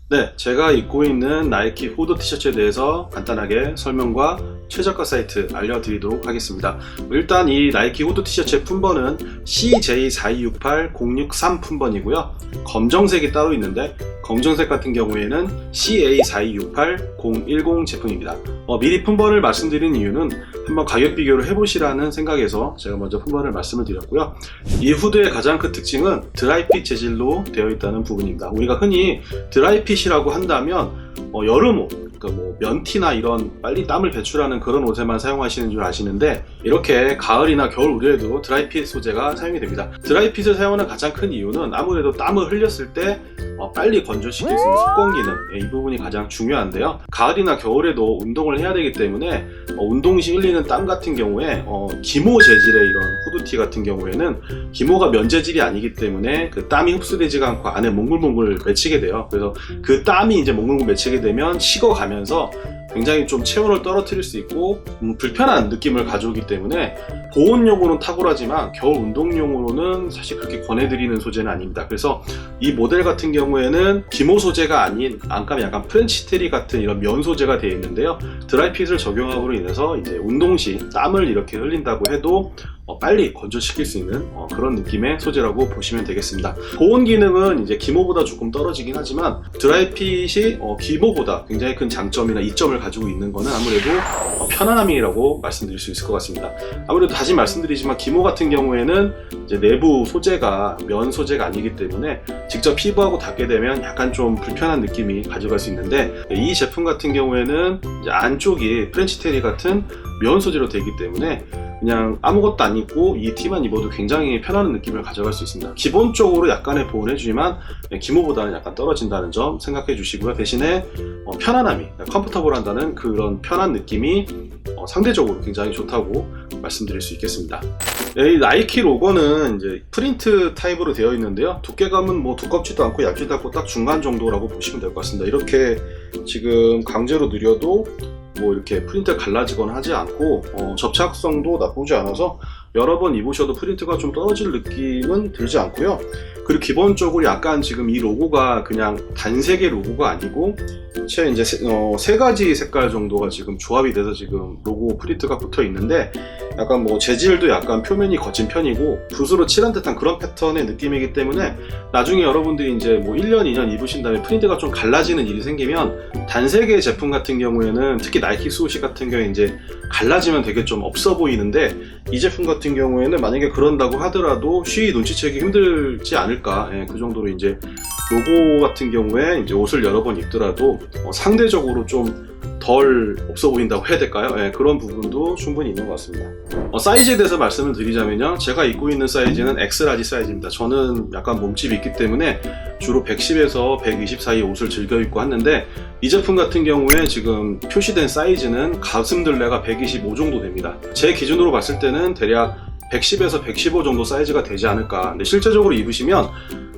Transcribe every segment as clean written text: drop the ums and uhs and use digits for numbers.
네, 제가 입고 있는 나이키 후드 티셔츠에 대해서 간단하게 설명과 최저가 사이트 알려드리도록 하겠습니다. 일단 이 나이키 후드 티셔츠의 품번은 CJ4268063 품번이고요. 검정색이 따로 있는데 검정색 같은 경우에는 CA4268010 제품입니다. 미리 품번을 말씀드린 이유는 한번 가격 비교를 해보시라는 생각에서 제가 먼저 품번을 말씀을 드렸고요. 이 후드의 가장 큰 특징은 드라이핏 재질로 되어 있다는 부분입니다. 우리가 흔히 드라이핏이라고 한다면 여름옷, 그러니까 뭐 면티나 이런 빨리 땀을 배출하는 그런 옷에만 사용하시는 줄 아시는데, 이렇게 가을이나 겨울 우려에도 드라이핏 소재가 사용이 됩니다. 드라이핏을 사용하는 가장 큰 이유는 아무래도 땀을 흘렸을 때 빨리 건조시킬 수 있는 수건 기능, 이 부분이 가장 중요한데요. 가을이나 겨울에도 운동을 해야 되기 때문에 운동 시 흘리는 땀 같은 경우에 기모 재질의 이런 후드티 같은 경우에는 기모가 면 재질이 아니기 때문에 그 땀이 흡수되지가 않고 안에 몽글몽글 맺히게 돼요. 그래서 그 땀이 이제 몽글몽글 맺히게 되면 식어가면서 굉장히 좀 체온을 떨어뜨릴 수 있고 불편한 느낌을 가져오기 때문에 보온용으로는 탁월하지만 겨울 운동용으로는 사실 그렇게 권해드리는 소재는 아닙니다. 그래서 이 모델 같은 경우에는 기모 소재가 아닌 안감이 약간 프렌치 테리 같은 이런 면 소재가 되어 있는데요. 드라이핏을 적용함으로 인해서 이제 운동 시 땀을 이렇게 흘린다고 해도 빨리 건조시킬 수 있는 그런 느낌의 소재라고 보시면 되겠습니다. 보온 기능은 이제 기모보다 조금 떨어지긴 하지만 드라이핏이 기모보다 굉장히 큰 장점이나 이점을 가지고 있는 거는 아무래도 편안함이라고 말씀드릴 수 있을 것 같습니다. 아무래도 다시 말씀드리지만 기모 같은 경우에는 이제 내부 소재가 면 소재가 아니기 때문에 직접 피부하고 닿게 되면 약간 좀 불편한 느낌이 가져갈 수 있는데, 이 제품 같은 경우에는 이제 안쪽이 프렌치 테리 같은 면 소재로 되기 때문에 그냥 아무것도 안 입고 이 티만 입어도 굉장히 편안한 느낌을 가져갈 수 있습니다. 기본적으로 약간의 보온을 해주지만 기모보다는 약간 떨어진다는 점 생각해 주시고요. 대신에 편안함이, 컴포터블한다는 그런 편한 느낌이 상대적으로 굉장히 좋다고 말씀드릴 수 있겠습니다. 이 나이키 로고는 이제 프린트 타입으로 되어 있는데요. 두께감은 뭐 두껍지도 않고 얇지도 않고 딱 중간 정도라고 보시면 될 것 같습니다. 이렇게 지금 강제로 느려도 뭐 이렇게 프린트가 갈라지거나 하지 않고 접착성도 나쁘지 않아서 여러 번 입으셔도 프린트가 좀 떨어질 느낌은 들지 않고요. 그리고 기본적으로 약간 지금 이 로고가 그냥 단색의 로고가 아니고 채 이제 세 가지 색깔 정도가 지금 조합이 돼서 지금 로고 프린트가 붙어 있는데, 약간 뭐 재질도 약간 표면이 거친 편이고 붓으로 칠한 듯한 그런 패턴의 느낌이기 때문에 나중에 여러분들이 이제 뭐 1년, 2년 입으신 다음에 프린트가 좀 갈라지는 일이 생기면 단색의 제품 같은 경우에는, 특히 나이키 스우시 같은 경우에 이제 갈라지면 되게 좀 없어 보이는데, 이 제품 같은 경우에는 만약에 그런다고 하더라도 쉬이 눈치채기 힘들지 않을까. 그 정도로 이제 로고 같은 경우에 이제 옷을 여러 번 입더라도 상대적으로 좀 덜 없어 보인다고 해야 될까요? 그런 부분도 충분히 있는 것 같습니다. 사이즈에 대해서 말씀을 드리자면요, 제가 입고 있는 사이즈는 엑스라지 사이즈입니다. 저는 약간 몸집이 있기 때문에 주로 110에서 120 사이 옷을 즐겨 입고 하는데, 이 제품 같은 경우에 지금 표시된 사이즈는 가슴둘레가 125 정도 됩니다. 제 기준으로 봤을 때는 대략 110에서 115 정도 사이즈가 되지 않을까. 근데 실제적으로 입으시면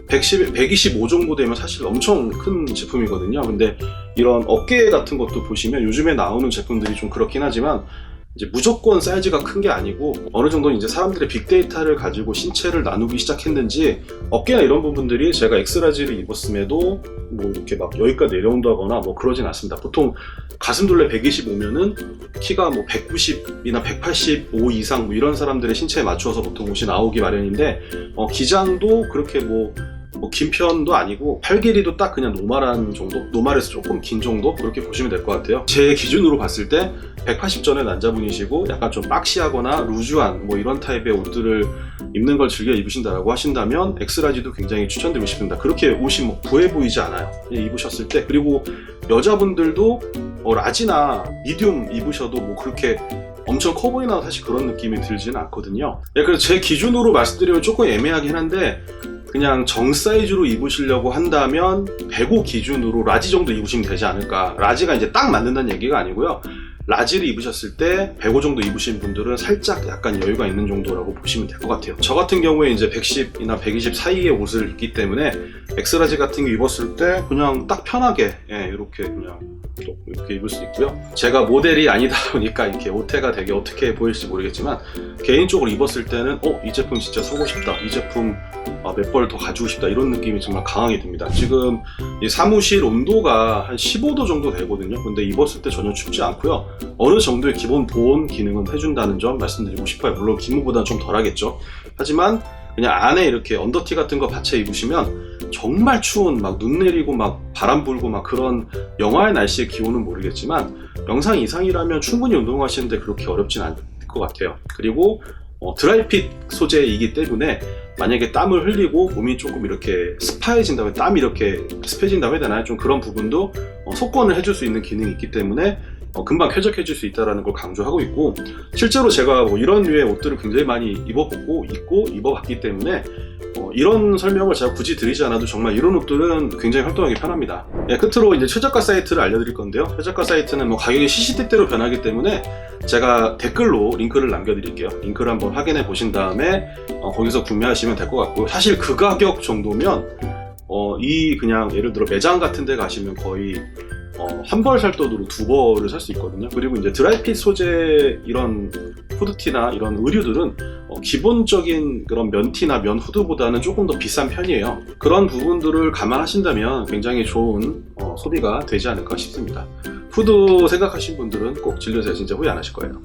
125 정도 되면 사실 엄청 큰 제품이거든요. 근데 이런 어깨 같은 것도 보시면 요즘에 나오는 제품들이 좀 그렇긴 하지만 이제 무조건 사이즈가 큰 게 아니고 어느 정도 이제 사람들의 빅데이터를 가지고 신체를 나누기 시작했는지 어깨나 이런 부분들이 제가 엑스라지를 입었음에도 뭐 이렇게 막 여기까지 내려온다거나 뭐 그러진 않습니다. 보통 가슴둘레 125면은 키가 뭐 190이나 185 이상 뭐 이런 사람들의 신체에 맞춰서 보통 옷이 나오기 마련인데, 기장도 그렇게 뭐 긴 편도 아니고 팔 길이도 딱 그냥 노멀한 정도, 노멀에서 조금 긴 정도, 그렇게 보시면 될 것 같아요. 제 기준으로 봤을 때 180 전에 남자분이시고 약간 좀 박시하거나 루즈한 뭐 이런 타입의 옷들을 입는 걸 즐겨 입으신다라고 하신다면 엑스라지도 굉장히 추천드리고 싶습니다. 그렇게 옷이 뭐 부해 보이지 않아요, 입으셨을 때. 그리고 여자분들도 라지나 미디움 입으셔도 뭐 그렇게 엄청 커 보이나 사실 그런 느낌이 들지는 않거든요. 그래서 제 기준으로 말씀드리면 조금 애매하긴 한데, 그냥 정 사이즈로 입으시려고 한다면 105 기준으로 라지 정도 입으시면 되지 않을까. 라지가 이제 딱 맞는다는 얘기가 아니고요. 라지를 입으셨을 때 105 정도 입으신 분들은 살짝 약간 여유가 있는 정도라고 보시면 될 것 같아요. 저 같은 경우에 이제 110이나 120 사이의 옷을 입기 때문에 엑스라지 같은 거 입었을 때 그냥 딱 편하게 이렇게 그냥 또 이렇게 입을 수 있고요. 제가 모델이 아니다 보니까 이렇게 오태가 되게 어떻게 보일지 모르겠지만 개인적으로 입었을 때는 이 제품 진짜 사고 싶다, 이 제품 몇 벌 더 가지고 싶다, 이런 느낌이 정말 강하게 듭니다. 지금 이 사무실 온도가 한 15도 정도 되거든요. 근데 입었을 때 전혀 춥지 않고요. 어느 정도의 기본 보온 기능은 해준다는 점 말씀드리고 싶어요. 물론 기모보다는 좀 덜하겠죠. 하지만 그냥 안에 이렇게 언더티 같은 거 받쳐 입으시면 정말 추운 막 눈 내리고 막 바람 불고 막 그런 영하의 날씨의 기온은 모르겠지만 영상 이상이라면 충분히 운동하시는데 그렇게 어렵진 않을 것 같아요. 그리고 드라이핏 소재이기 때문에 만약에 땀을 흘리고 몸이 조금 이렇게 습해진다면, 땀이 이렇게 습해진다고 해야 되나요? 좀 그런 부분도 속건을 해줄 수 있는 기능이 있기 때문에 금방 쾌적해질 수 있다는 걸 강조하고 있고, 실제로 제가 이런 류의 옷들을 굉장히 많이 입어보고 있고 입어봤기 때문에 이런 설명을 제가 굳이 드리지 않아도 정말 이런 옷들은 굉장히 활동하기 편합니다. 끝으로 이제 최저가 사이트를 알려드릴 건데요. 최저가 사이트는 가격이 시시때때로 변하기 때문에 제가 댓글로 링크를 남겨드릴게요. 링크를 한번 확인해 보신 다음에 거기서 구매하시면 될 것 같고요. 사실 그 가격 정도면 그냥 예를 들어 매장 같은 데 가시면 거의 한 벌 살 돈으로 두 벌을 살 수 있거든요. 그리고 이제 드라이핏 소재 이런 후드티나 이런 의류들은 기본적인 그런 면티나 면 후드보다는 조금 더 비싼 편이에요. 그런 부분들을 감안하신다면 굉장히 좋은 소비가 되지 않을까 싶습니다. 후드 생각하신 분들은 꼭 질러서 진짜 후회 안 하실 거예요.